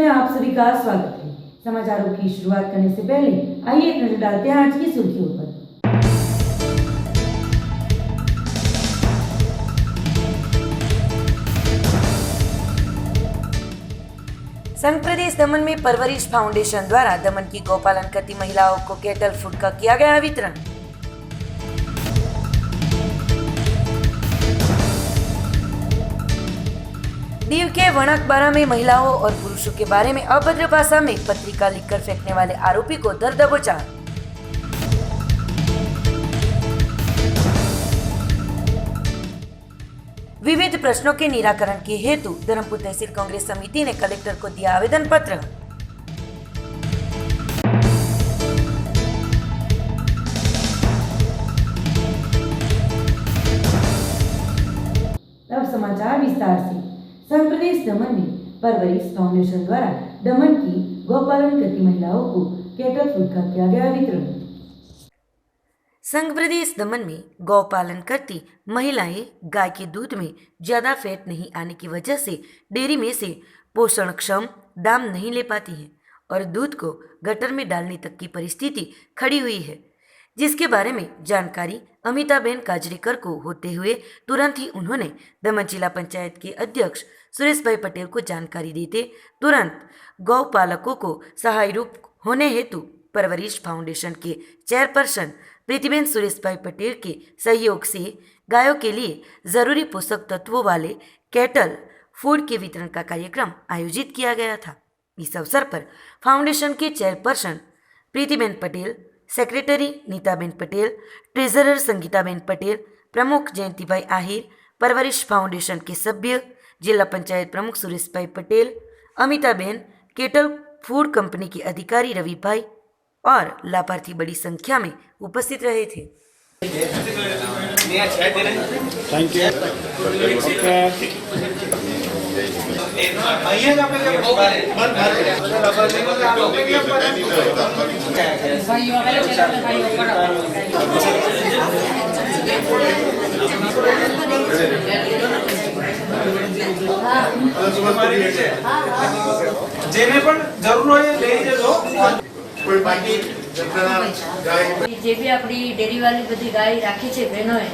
में आप सभी का स्वागत है। समाचारों की शुरुआत करने से पहले आइए एक नजर डालते हैं आज की सुर्खियों पर। संघ प्रदेश दमन में परवरिश फाउंडेशन द्वारा दमन की गौपालन करती महिलाओं को केटल फूड का किया गया वितरण। दीव के वणकबारा में महिलाओं और पुरुषों के बारे में अभद्र भाषा में पत्रिका लिखकर फेंकने वाले आरोपी को दर दबोचा। विविध प्रश्नों के निराकरण के हेतु धर्मपुर तहसील कांग्रेस समिति ने कलेक्टर को दिया आवेदन पत्र। अब समाचार विस्तार से। संघ प्रदेश दमन में परवरिश फाउंडेशन द्वारा दमन की गौपालन करती महिलाओं को केटल फूड का किया गया वितरण। संघ प्रदेश दमन में गौपालन करती महिलाएं गाय के दूध में ज्यादा फैट नहीं आने की वजह से डेयरी में से पोषणक्षम दाम नहीं ले पाती हैं और दूध को गटर में डालने तक की परिस्थिति खड़ी हुई है, जिसके बारे में जानकारी अमिताबेन काजरेकर को होते हुए तुरंत ही उन्होंने दमन जिला पंचायत के अध्यक्ष सुरेश भाई पटेल को जानकारी देते तुरंत गौपालकों को सहाय रूप होने हेतु परवरिश फाउंडेशन के चेयरपर्सन प्रीतिबेन सुरेश भाई पटेल के सहयोग से गायों के लिए जरूरी पोषक तत्वों वाले केटल फूड के वितरण का कार्यक्रम आयोजित किया गया था। इस अवसर पर फाउंडेशन के chairperson Pritiben Patel, secretary Nitaben Patel, treasurer Sangitaben Patel, प्रमुख जयंतीभाई आहिर, परवरिश फाउंडेशन के सभ्य, जिला पंचायत प्रमुख सुरेश भाई Patel, Amitaben, kettle food company के अधिकारी रवि भाई और लाभार्थी बड़ी संख्या में उपस्थित रहे थे। Thank you. જેને પણ જરૂર હોય લઈ જજો। કોઈ બાકી જે બી આપણી ડેરીવાળી બધી ગાય રાખી છે બહેનોએ,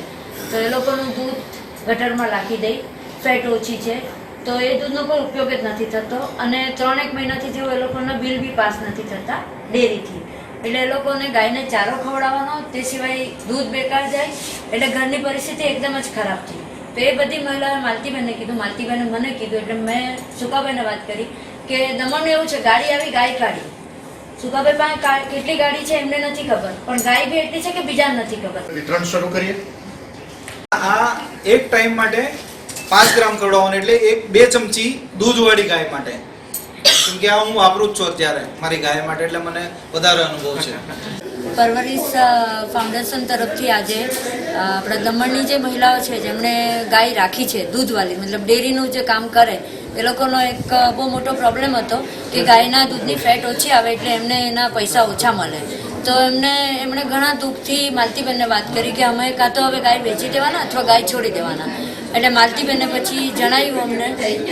તો એ લોકોનું દૂધ ગટરમાં નાખી દઈ, ફેટ ઓછી છે તો એ દૂધનો કોઈ ઉપયોગ જ નથી થતો અને 3-1 મહિનાથી જેવું એ લોકોના બિલ બી પાસ નથી થતા ડેરીથી, એટલે એ લોકોને ગાયને ચારો ખવડાવવાનો, તે સિવાય દૂધ બેકાર જાય, એટલે ઘરની પરિસ્થિતિ એકદમ જ ખરાબ થઈ। તો એ બધી મહિલાઓએ માલતીબેનને કીધું, માલતીબેને મને કીધું, એટલે મેં સુકાભાઈને વાત કરી કે દમણમાં એવું છે, ગાડી આવી ગાય કાઢી, સુકાભાઈ પાસે કેટલી ગાડી છે એમને નથી ખબર, પણ ગાય બી એટલી છે કે બીજાને નથી ખબર। વિતરણ શરૂ કરીએ। આ એક ટાઈમ માટે 5 ગ્રામ ખવડાવવાનું, એટલે 1-2 ચમચી દૂધવાળી ગાય માટે, કેમ કે આ હું વાપરું જ છું અત્યારે મારી ગાય માટે, એટલે મને વધારે અનુભવ છે। પરવરિશ ફાઉન્ડેશન તરફથી આજે આપણા દમણની જે મહિલાઓ છે જેમણે ગાય રાખી છે દૂધવાળી, મતલબ ડેરીનું જે કામ કરે, એ લોકોનો એક બહુ મોટો પ્રોબ્લેમ હતો કે ગાયના દૂધની ફેટ ઓછી આવે એટલે એમને એના પૈસા ઓછા મળે। તો એમણે ઘણા દુઃખથી માલતીબેનને વાત કરી કે અમે કાં તો હવે ગાય વેચી દેવાના અથવા ગાય છોડી દેવાના। એટલે માલતીબેનને પછી જણાવ્યું અમને,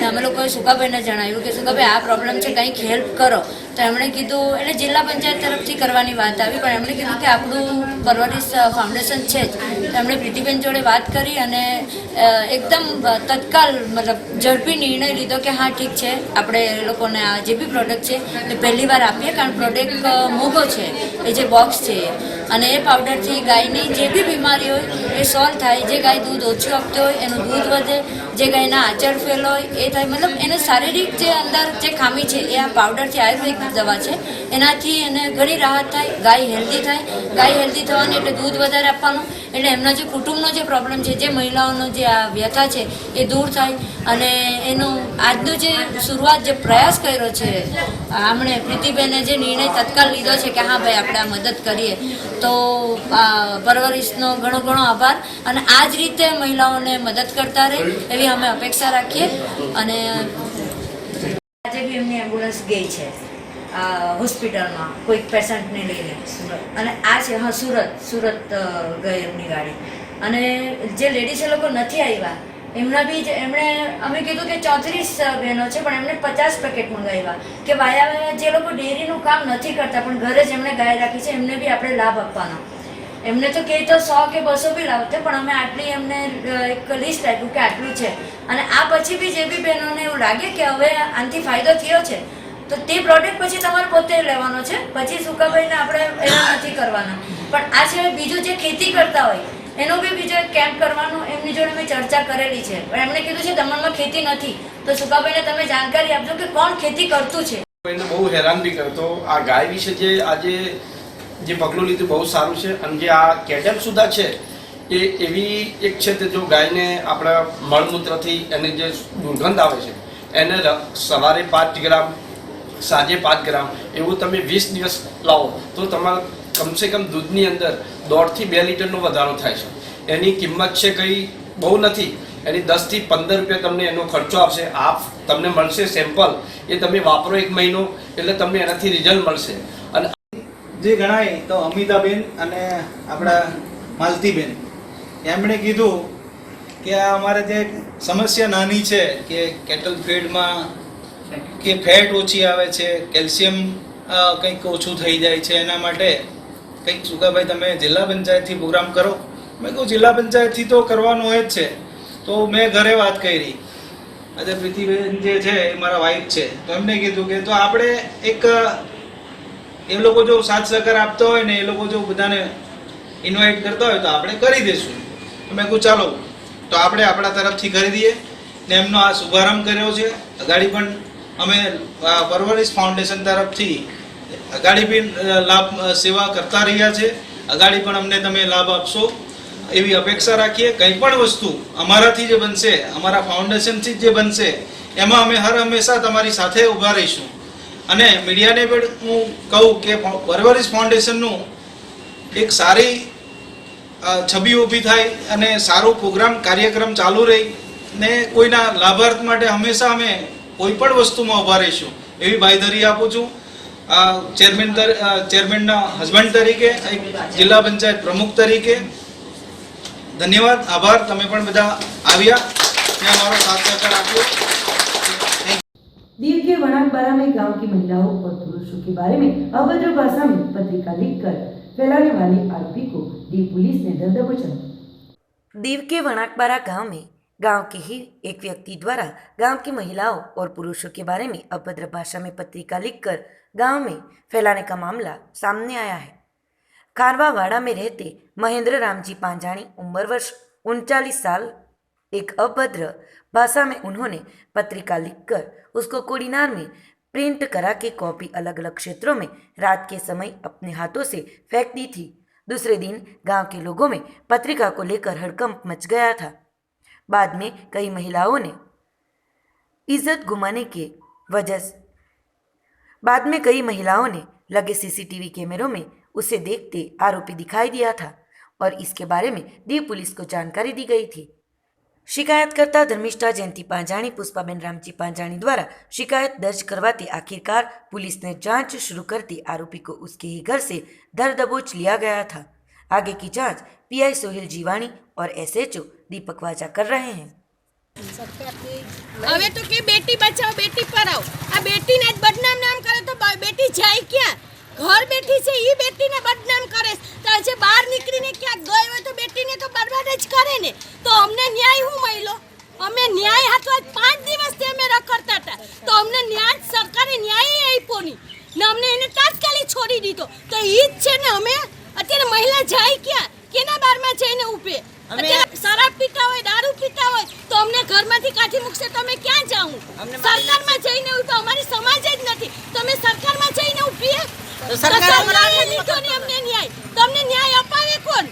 અમે લોકોએ સુકાભાઈને જણાવ્યું કે સુકાભાઈ આ પ્રોબ્લેમ છે, કંઈક હેલ્પ કરો। તો એમણે કીધું, એટલે જિલ્લા પંચાયત તરફથી કરવાની વાત આવી, પણ એમણે કીધું કે આપણું પરવરિશ ફાઉન્ડેશન છે જ, તો એમણે પ્રીતિબેન જોડે વાત કરી અને એકદમ તત્કાલ મતલબ ઝડપી નિર્ણય લીધો કે હા ઠીક છે, આપણે એ લોકોને આ જે બી પ્રોડક્ટ છે એ પહેલી વાર આપીએ, કારણ પ્રોડક્ટ મોંઘો છે, એ જે બોક્સ છે અને એ પાવડરથી ગાયની જે બી બીમારી હોય એ સોલ્વ થાય। જે ગાય દૂધ ઓછું આપતી હોય એનું દૂધ વધે, જે ગાયના આચર ફેલ હોય એ થાય, મતલબ એને શારીરિક જે અંદર જે ખામી છે એ આ પાવડરથી આયુર્વેદિક દવા છે, એનાથી એને ઘણી રાહત થાય, ગાય હેલ્ધી થાય। ગાય હેલ્ધી થવાની એટલે દૂધ વધારે આપવાનું, એટલે એમના જે કુટુંબનો જે પ્રોબ્લેમ છે, જે મહિલાઓનો જે આ વ્યથા છે એ દૂર થાય। અને એનું આજનું જે શરૂઆત જે પ્રયાસ કર્યો છે આમણે પ્રીતિબેને જે નિર્ણય તત્કાલ લીધો છે કે હા ભાઈ આપણે આ મદદ કરીએ, તો પરવરિશનો ઘણો ઘણો આભાર અને આ જ રીતે મહિલાઓને મદદ કરતા રહે એવી અમે અપેક્ષા રાખીએ। અને આજે બી એમની એમ્બ્યુલન્સ ગઈ છે હોસ્પિટલમાં કોઈક પેશન્ટને લઈને, અને આ છે હા સુરત ગઈ એમની ગાડી, અને જે લેડીઝ એ લોકો નથી આવ્યા એમના બી એમણે અમે કીધું કે 34 બહેનો છે પણ એમણે 50 પેકેટ મંગાવ્યા કે વાયા જે લોકો ડેરીનું કામ નથી કરતા પણ ઘરે જ એમણે ગાય રાખી છે એમને બી આપણે લાભ આપવાનો. એમને તો કહે તો 100 કે 200 બી લાવતે પણ અમે આટલી એમને એક લિસ્ટ આપ્યું કે આટલું છે. અને આ પછી બી જે બી બહેનોને એવું લાગે કે હવે આનાથી ફાયદો થયો છે તો તે પ્રોડક્ટ પછી તમારે પોતે લેવાનો છે, પછી સુકાભાઈને આપણે એના નથી કરવાના. પણ આ સિવાય બીજું જે ખેતી કરતા હોય એનો બી બીજો કેમ્પ કરવાનો એમની જોડે મેં ચર્ચા કરેલી છે. પણ એમણે કીધું છે દમણમાં ખેતી નથી તો સુકાભાઈને તમે જાણકારી આપજો કે કોણ ખેતી કરતું છે. એને બહુ હેરાન બી કરતો. આ ગાય વિશે જે આજે જે પગલું લીધું બહુ સારું છે. અને જે આ કેટલ સુધા છે એ એવી એક છે કે જો ગાયને આપણા મળમૂત્રથી એને જે દુર્ગંધ આવે છે એને સવારે 5 ગ્રામ સાંજે 5 ગ્રામ એવું તમે 20 દિવસ લાવો તો તમારા કમસે કમ દૂધની અંદર 1.5 થી 2 લીટરનો વધારો થાય છે. એની કિંમત છે કંઈ બહુ નથી, એની 10 થી 15 રૂપિયા તમને એનો ખર્ચો આવશે. આ તમને મળશે સેમ્પલ, એ તમે વાપરો 1 મહિનો એટલે તમને એનાથી રિઝલ્ટ મળશે. અને જે ગણાય તો અમિતાબેન અને આપણા માલતીબેન એમણે કીધું કે આ અમારે જે સમસ્યા નાની છે કે કેટલ ફીડમાં કે ફેટ ઓછી આવે છે, કેલ્શિયમ કંઈક ઓછું થઈ જાય છે, એના માટે કંઈક સુકાભાઈ તમે જિલ્લા પંચાયતથી પ્રોગ્રામ કરો. મેં કહું જિલ્લા પંચાયતથી તો કરવાનું હોય જ છે. તો મેં ઘરે વાત કરી. આજે પ્રીતિબેન જે છે એ મારા વાઈફ છે, તો એમને કીધું કે તો આપણે એક એ લોકો જો સાથ સહકાર આપતા હોય ને એ લોકો જો બધાને ઇન્વાઇટ કરતા હોય તો આપણે કરી દઈશું. મેં કહું ચાલો તો આપણે આપણા તરફથી કરી દઈએ ને એમનો આ શુભારંભ કર્યો છે. અગાડી પણ અમે પરવરિશ ફાઉન્ડેશન તરફથી અગાડી બી લાભ સેવા કરતા રહ્યા છે. અગાડી પણ અમને તમે લાભ આપશો એવી અપેક્ષા રાખીએ. કંઈ પણ વસ્તુ અમારાથી જે બનશે, અમારા ફાઉન્ડેશનથી જે બનશે એમાં અમે હર હંમેશા તમારી સાથે ઊભા રહીશું. અને મીડિયાને પણ હું કહું કે પરવરિશ ફાઉન્ડેશનનું એક સારી છબી ઊભી થાય અને સારો પ્રોગ્રામ કાર્યક્રમ ચાલુ રહી ને કોઈના લાભાર્થ માટે હંમેશા અમે કોઈ પણ વસ્તુમાં ઊભા રહીશું એવી બાંયધરી આપું છું. ચેરમેનના હસબન્ડ તરીકે, એક જિલ્લા પંચાયત પ્રમુખ તરીકે ધન્યવાદ, આભાર. તમે પણ બધા આવ્યા ને અમારો સાથ સહકાર આપ્યો. दीव के वणाकबारा में गांव की महिलाओं और पुरुषों के बारे में अभद्र भाषा में पत्रिका लिखकर फैलाने वाले आरोपी को दीव पुलिस ने दर दबोचा. दीव के वणाकबारा गांव में गांव के ही एक व्यक्ति द्वारा गांव की महिलाओं और पुरुषों के बारे में अभद्र भाषा में पत्रिका लिखकर गांव में फैलाने का मामला सामने आया है. खारवावाड़ा में रहते महेंद्र रामजी पांजाणी उम्र वर्ष 39 साल एक अभद्र भाषा में उन्होंने पत्रिका लिखकर उसको कोडिनार में प्रिंट करा के कॉपी अलग अलग क्षेत्रों में रात के समय अपने हाथों से फेंक दी थी. दूसरे दिन गांव के लोगों में पत्रिका को लेकर हड़कंप मच गया था. बाद में कई महिलाओं ने इज्जत गुमाने के लगे सीसीटीवी कैमरों में उसे देखते आरोपी दिखाई दिया था और इसके बारे में दीव पुलिस को जानकारी दी गई थी. शिकायतकर्ता धर्मिष्ठा जयंती पांजाणी पुष्पाबेन रामजी पांजाणी द्वारा शिकायत दर्ज करवाते आखिरकार पुलिस ने जांच शुरू करती आरोपी को उसके ही घर से धर दबोच लिया गया था. आगे की जांच पीआई सोहेल जीवाणी और एसएचओ दीपक वाजा कर रहे हैं. હવે તો કે બેટી બચાવો બેટી પઢાઓ, આ બેટીને જ બદનામ નામ કરે તો બેટી જાય ક્યાં? ઘર બેઠી છે એ બેટીને બદનામ કરે તો આજે બહાર નીકળીને ક્યાંક ગઈ હોય તો બેટીને તો બરબાદ જ કરે ને. તો અમને ન્યાય હું મળ્યો? અમે ન્યાય હાથવા 5 દિવસથી અમે રખડતા હતા તો અમને ન્યાય સરકારે ન્યાય આપ્યો નહીં ને અમને એને તાત્કાલિક છોડી દીધો. તો એ જ છે ને અમે અત્યારે મહિલા જાય ક્યાં? કેના બારમાં જઈને ઊભે? અત્યારે શરાબ પીતા હોય, દારૂ પીતા હોય તો અમને ઘરમાંથી કાઢી મૂકશે તો અમે ક્યાં જાઉં? સરકારમાં જઈને ઊભા, અમારી સમાજ જ નથી તો અમે સરકારમાં જઈને ઊભીએ તો સરકારે લીધો ને અમને ન્યાય. તો અમને ન્યાય અપાવે કોણ?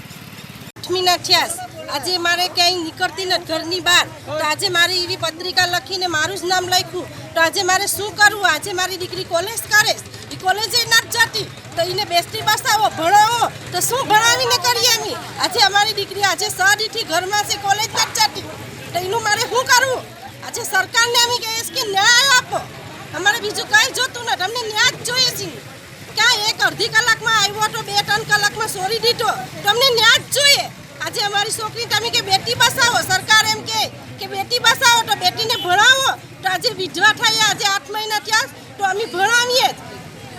લક્ષ્મીના થ્યાસ આજે મારે ક્યાંય નીકળતી નથી ઘરની બહાર તો આજે મારી એવી પત્રિકા લખીને મારું જ નામ લખ્યું તો આજે મારે શું કરવું? આજે મારી દીકરી કોલેજ કરે, એ કોલેજે નથી જતી તો એને બેસતી બસાવો, ભણાવો તો શું ભણાવીને કરીએ અમે? આજે અમારી દીકરી આજે સડીથી ઘરમાં છે, કોલેજ નથી જતી તો એનું મારે શું કરવું? આજે સરકારને અમે કહીએ કે ન્યાય આપો, અમારે બીજું કંઈ જોતું નથી, અમને ન્યાય જ જોઈએ છે. ક્યાં એક અડધી કલાકમાં આવ્યો તો 2-3 કલાકમાં છોડી દીધો તો અમને ન્યાય જ જોઈએ. આજે અમારી છોકરી તમે કે બેટી બસાવો, સરકાર એમ કે કે બેટી બસાવો તો બેટીને ભણાવો. તો આજે વિધવા થઈ આજે 8 મહિના થયા તો અમે ભણાવીએ જ.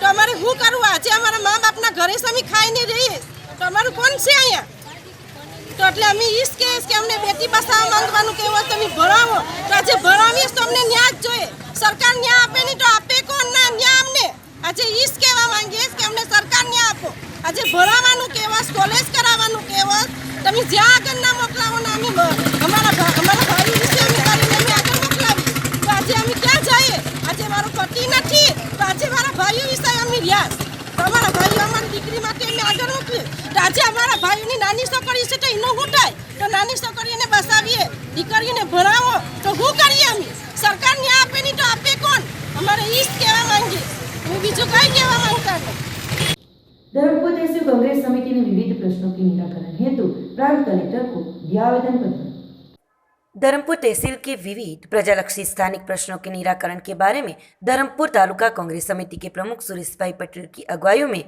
તો અમારે શું કરવું? આજે અમારા મા બાપના ઘરે અમે ખાઈને રહીએ તો અમારું કોણ છે અહીંયા? તો એટલે અમે ઈસ કે અમને બેટી બસાવવા માંગવાનું કેવું તમે ભણાવો. તો આજે ભણાવીએ તો અમને ન્યાય જ જોઈએ. સરકાર ન્યાય આપે નહીં તો આપે કોણ? ના ન્યાય અમને આજે ઈસ કહેવા માંગીએ કે અમને સરકાર ન્યાય આપો. આજે ભણાવવાનું કેવસ, કોલેજ કરાવવાનું કેવસ, તમે જ્યાં આગળ ના મોકલાવો ને અમે અમારા ભાઈ વિશે અમે કરીને અમે આગળ મોકલાવી. તો આજે અમે ક્યાં જઈએ? આજે મારો પતિ નથી તો આજે મારા ભાઈઓ વિશે અમે રહ્યા. તો અમારા ભાઈઓ અમારી દીકરી માટે અમે આગળ મોકલીએ. તો આજે અમારા ભાઈઓની નાની છોકરી છે તો એનો શું થાય? તો નાની છોકરીને બસાવીએ, દીકરીઓને ભણાવો તો શું કરીએ અમે? સરકાર ન્યાય આપે નહીં તો આપે કોણ? અમારે ઈ જ કહેવા માંગીએ, અમે બીજું કાંઈ કહેવા માંગતા નથી. धर्मपुर तहसील कांग्रेस समिति ने विविध प्रश्नों के निराकरण हेतु प्रांत कलेक्टर को दिया आवेदन पत्र। धर्मपुर तहसील के विविध प्रजालक्षी स्थानिक प्रश्नों के निराकरण के बारे में धर्मपुर तालुका कांग्रेस समिति के प्रमुख सुरेशभाई पटेल की अगुवाई में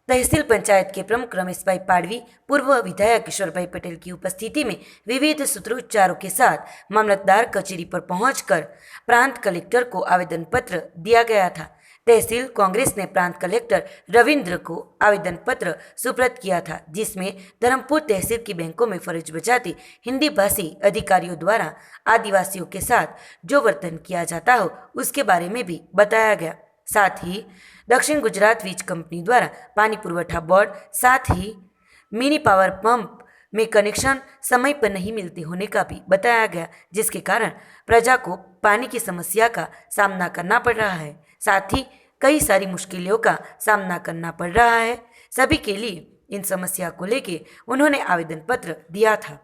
तहसील पंचायत के प्रमुख रमेशभाई पाड़वी, पूर्व विधायक किशोरभाई पटेल की उपस्थिति में विविध सूत्रोच्चारों के साथ मामलतदार कचेरी पर पहुंचकर प्रांत कलेक्टर को आवेदन पत्र दिया गया था। तहसील कांग्रेस ने प्रांत कलेक्टर रविंद्र को आवेदन पत्र सुपुर्द किया था, जिसमें धर्मपुर तहसील की बैंकों में फर्ज बजाते हिंदी भाषी अधिकारियों द्वारा आदिवासियों के साथ जो वर्तन किया जाता हो उसके बारे में भी बताया गया। साथ ही दक्षिण गुजरात वीज कंपनी द्वारा पानी पुरवठा बोर्ड, साथ ही मिनी पावर पंप में कनेक्शन समय पर नहीं मिलते होने का भी बताया गया, जिसके कारण प्रजा को पानी की समस्या का सामना करना पड़ रहा है। साथ ही कई सारी मुश्किलों का सामना करना पड़ रहा है। सभी के लिए इन समस्या को लेके उन्होंने आवेदन पत्र दिया था।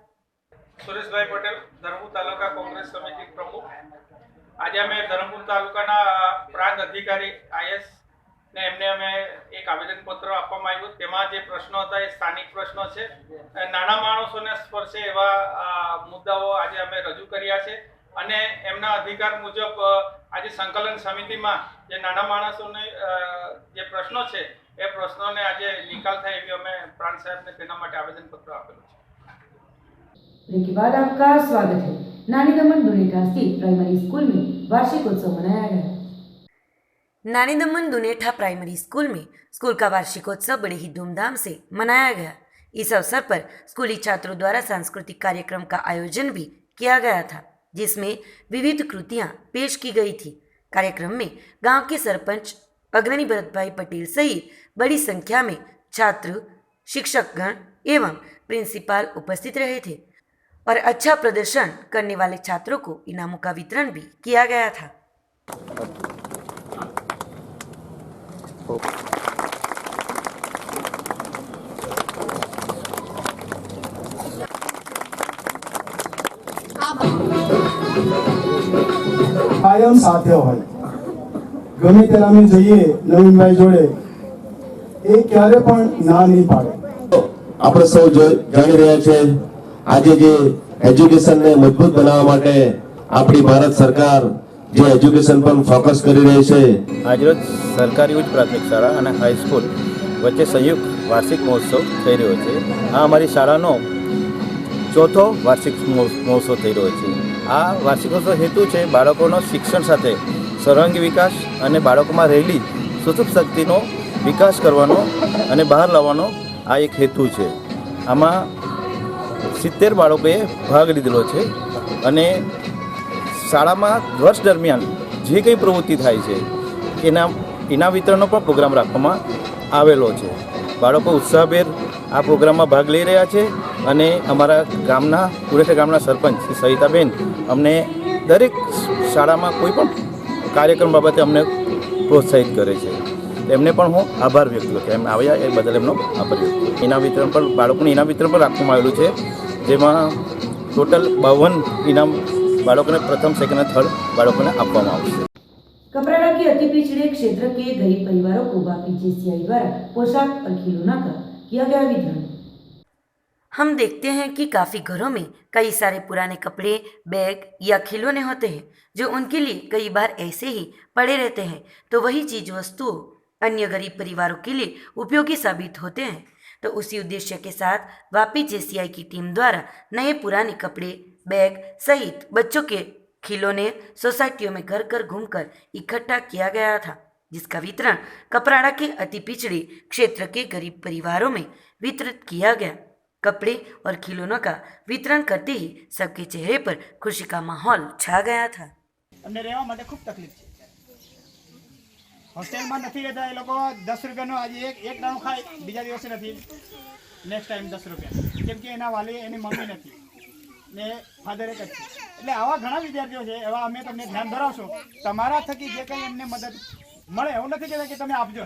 સુરેશભાઈ પટેલ, ધરમપુર તાલુકા કોંગ્રેસ સમિતિ પ્રમુખ. આજે અમે ધરમપુર તાલુકાના પ્રાંત અધિકારી આઈએસ ને એમને અમે એક આવેદનપત્ર આપવામાં આવ્યું. તેમાં જે પ્રશ્નો હતા એ સ્થાનિક પ્રશ્નો છે. નાના માણસોને સ્પર્શે એવા મુદ્દાઓ આજે અમે રજૂ કર્યા છે અને એમના અધિકાર મુજબ આજે સંકલન સમિતિમાં જે નાના માણસોને જે પ્રશ્નો છે એ પ્રશ્નોને આજે નિકાલ થાય એવી અમે પ્રાંત સાહેબને તેના માટે આવેદનપત્ર આપેલું છે. ब्रेक के बाद आपका स्वागत है। नानी दमन दुनेठा स्थित प्राइमरी स्कूल में वार्षिकोत्सव मनाया गया। नानी दमन दुनेठा प्राइमरी स्कूल में स्कूल का वार्षिकोत्सव बड़े ही धूमधाम से मनाया गया। इस अवसर पर स्कूली छात्रों द्वारा सांस्कृतिक कार्यक्रम का आयोजन भी किया गया था, जिसमें विविध कृतियां पेश की गई थी। कार्यक्रम में गांव के सरपंच अग्रणी भरतभाई पटेल सहित बड़ी संख्या में छात्र, शिक्षकगण एवं प्रिंसिपाल उपस्थित रहे थे और अच्छा प्रदर्शन करने वाले छात्रों को इनामों का वितरण भी किया गया था। કાયમ સાથે હોય, ગમે ત્યારે અમે જઈએ નવીનભાઈ જોડે, એ ક્યારે પણ ના નહીં પાડે. આપણે સૌ જાણી રહ્યા છે આજે જે એજ્યુકેશનને મજબૂત બનાવવા માટે આપણી ભારત સરકાર જે એજ્યુકેશન પર ફોકસ કરી રહી છે. આજરોજ સરકારી ઉચ્ચ પ્રાથમિક શાળા અને હાઈસ્કૂલ વચ્ચે સંયુક્ત વાર્ષિક મહોત્સવ થઈ રહ્યો છે. આ અમારી શાળાનો ચોથો વાર્ષિક મહોત્સવ થઈ રહ્યો છે. આ વાર્ષિકોત્સવ હેતુ છે બાળકોનો શિક્ષણ સાથે સર્વાંગી વિકાસ અને બાળકોમાં રહેલી સુસુપ્ત શક્તિનો વિકાસ કરવાનો અને બહાર લાવવાનો આ એક હેતુ છે. આમાં 70 બાળકોએ ભાગ લીધેલો છે અને શાળામાં વર્ષ દરમિયાન જે કંઈ પ્રવૃત્તિ થાય છે એના વિતરણનો પણ પ્રોગ્રામ રાખવામાં આવેલો છે. બાળકો ઉત્સાહભેર આ પ્રોગ્રામમાં ભાગ લઈ રહ્યા છે અને અમારા ગામના પુરેઠા ગામના સરપંચ શ્રી સવિતાબેન અમને દરેક શાળામાં કોઈ પણ કાર્યક્રમ બાબતે અમને પ્રોત્સાહિત કરે છે. એમને પણ હું આભાર વ્યક્ત કરું છું. એમ આવ્યા એ બદલ એમનો આભાર વ્યક્ત કરું. ઇનામ વિતરણ પણ બાળકોને ઇનામ વિતરણ પણ રાખવામાં આવેલું છે, જેમાં ટોટલ 52 ઇનામ બાળકોને प्रथम, सेकंड और थर्ड बाળકોને આપવામાં આવશે. कपराड़ा के अति पिछड़े क्षेत्र के गरीब परिवारों को वापी जेसीआई द्वारा पोशाक और खिलौना का किया गया वितरण। हम देखते हैं कि काफ़ी घरों में कई सारे पुराने कपड़े, बैग या खिलौने होते हैं जो उनके लिए कई बार ऐसे ही पड़े रहते हैं, तो वही चीज़ वस्तुओं अन्य गरीब परिवारों के लिए उपयोगी साबित होते हैं। तो उसी उद्देश्य के साथ वापी जेसीआई की टीम द्वारा नए पुराने कपड़े, बैग सहित बच्चों के खिलौने सोसाइटियों में घर घर घूमकर इकट्ठा किया गया था, जिसका वितरण कपराड़ा के अति पिछड़े क्षेत्र के गरीब परिवारों में वितरित किया गया। कपड़े और खिलौनों का वितरण करते ही सबके चेहरे पर खुशी का माहौल छा गया था। અમને રહેવા માટે ખૂબ તકલીફ છે. હોસ્ટેલમાં નથી રહેતા એ લોકો 10 રૂપિયાનો આજે એક દાણો ખાય, બીજા દિવસે નથી, નેક્સ્ટ ટાઈમ 10 રૂપિયા, કેમ કે એના વાલી એની મમ્મી નથી ને ફાધર એક જ છે. એટલે આવા ઘણા વિદ્યાર્થીઓ છે, એવા અમે તમને ધ્યાન ધરાવશો. તમારા થકી જે કંઈ એમને મદદ મળે એવું નથી કહેતા કે તમે આપજો,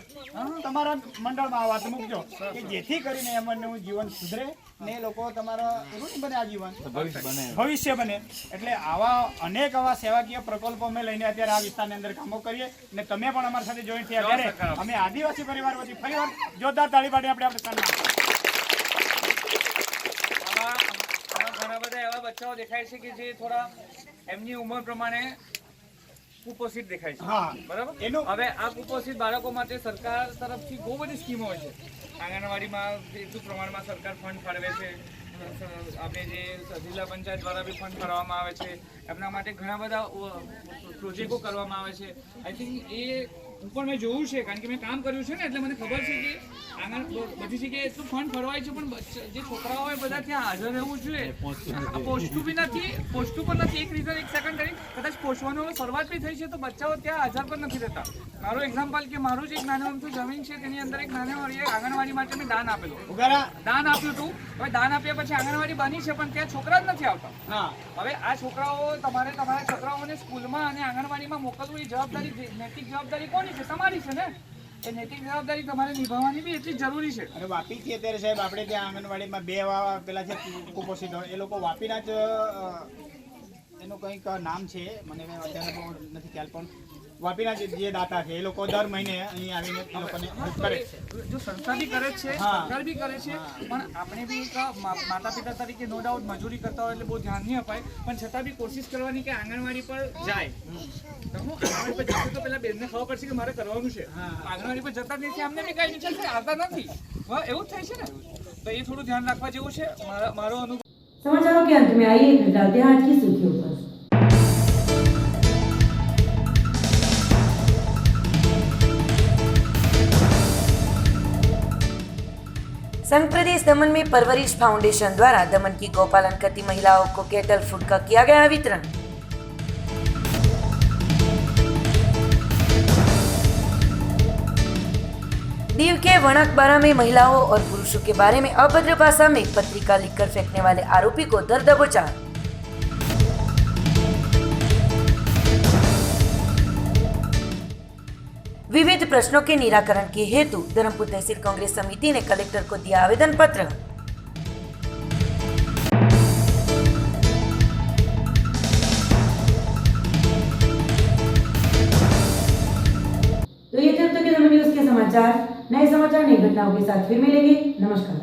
તમારા મંડળમાં આ વાત મૂકજો કે જેથી કરીને એમનું જીવન સુધરે ને એ લોકો તમારા રૂઢ બને, આજીવન ભવિષ્ય બને. એટલે આવા અનેક આવા સેવાકીય પ્રકલ્પો અમે લઈને અત્યારે આ વિસ્તારની અંદર કામો કરીએ ને તમે પણ અમારી સાથે જોઈન્ટ થયા ત્યારે અમે આદિવાસી પરિવાર વતી ફરીવાર જોરદાર તાળી પાડી આપણે સન્માન. ઘણા બધા એવા બચ્ચાઓ દેખાય છે કે જે થોડા એમની ઉંમર પ્રમાણે કુપોષિત દેખાય છે. બરાબર. હવે આ કુપોષિત બાળકો માટે સરકાર તરફથી બહુ બધી સ્કીમો હોય છે. આંગણવાડીમાં એટલું પ્રમાણમાં સરકાર ફંડ ફાળવે છે. આપણે જે જિલ્લા પંચાયત દ્વારા બી ફંડ ફાળવવામાં આવે છે. એમના માટે ઘણા બધા પ્રોજેક્ટો કરવામાં આવે છે. આઈ થિંક એ હું પણ મેં જોયું છે, કારણ કે મેં કામ કર્યું છે ને, એટલે મને ખબર છે કે બધી જગ્યાએ એટલું ફંડ ફળવાય છે, પણ જે છોકરાઓ હોય બધા ત્યાં હાજર રહેવું જોઈએ. પોસ્ટું બી નથી, પોસ્ટું પણ નથી. એક રીઝન, એક સેકન્ડ કરી કદાચ પોસ્ટવાનું શરૂઆત બી થઈ છે તો બચ્ચાઓ ત્યાં હાજર પણ નથી રહેતા. મારો એક્ઝામ્પલ કે મારું જે એક નાનું અમથું જમીન છે તેની અંદર એક નાની આંગણવાડી માટે મેં દાન આપેલું. દાન આપ્યું હતું. હવે દાન આપ્યા પછી આંગણવાડી બની છે, પણ ત્યાં છોકરા જ નથી આવતા. હવે આ છોકરાઓ તમારા છોકરાઓને સ્કૂલમાં અને આંગણવાડીમાં મોકલવું એ જવાબદારી, નૈતિક જવાબદારી કોની છે? તમારી છે ને. એ નૈતિક જવાબદારી તમારે નિભાવવાની બી એટલી જરૂરી છે. અને વાપીથી અત્યારે સાહેબ આપણે ત્યાં આંગણવાડીમાં 2 પેલા છે કુપોષિત, એ લોકો વાપીના જ, એનું કંઈક નામ છે, મને અત્યારે બહુ નથી ખ્યાલ, પણ વાપીના જે દાતા છે એ લોકો દર મહિને અહીં આવીને એ લોકોને હેલ્પ કરે છે. જો સંસ્થા બી કરે છે, સરકાર બી કરે છે, પણ આપણે બી માતા પિતા તરીકે નો ડાઉટ મજૂરી કરતા હોય એટલે બહુ ધ્યાન નહીં અપાય, પણ છતાં બી કોશિશ કરવાની કે આંગણવાડી પર જાય. આંગણવાડી પર જશે તો પેલા બેનને ખબર પડશે કે મારે કરવાનું છે. આંગણવાડી પર જતા જ નથી, અમને બી કઈ વિચાર આવતા નથી. એવું જ થાય છે ને, તો એ થોડું ધ્યાન રાખવા જેવું છે. મારો અનુભવ. समाचारों के अंत में आइए एक नजर डालते हैं आज की सुर्खियों पर। संघ प्रदेश दमन में परवरिश फाउंडेशन द्वारा दमन की गौपालन करती महिलाओं को केटल फूड का किया गया वितरण। दीव के वणकबारा में महिलाओं और पुरुषों के बारे में अभद्र भाषा में पत्रिका लिखकर फेंकने वाले आरोपी को दर दबोचा। विविध प्रश्नों के निराकरण के हेतु धर्मपुर तहसील कांग्रेस समिति ने कलेक्टर को दिया आवेदन पत्र। तो ये थे अब तक के दमन न्यूज के समाचार। नए समाचार नई घटनाओं के साथ फिर मिलेंगे। नमस्कार।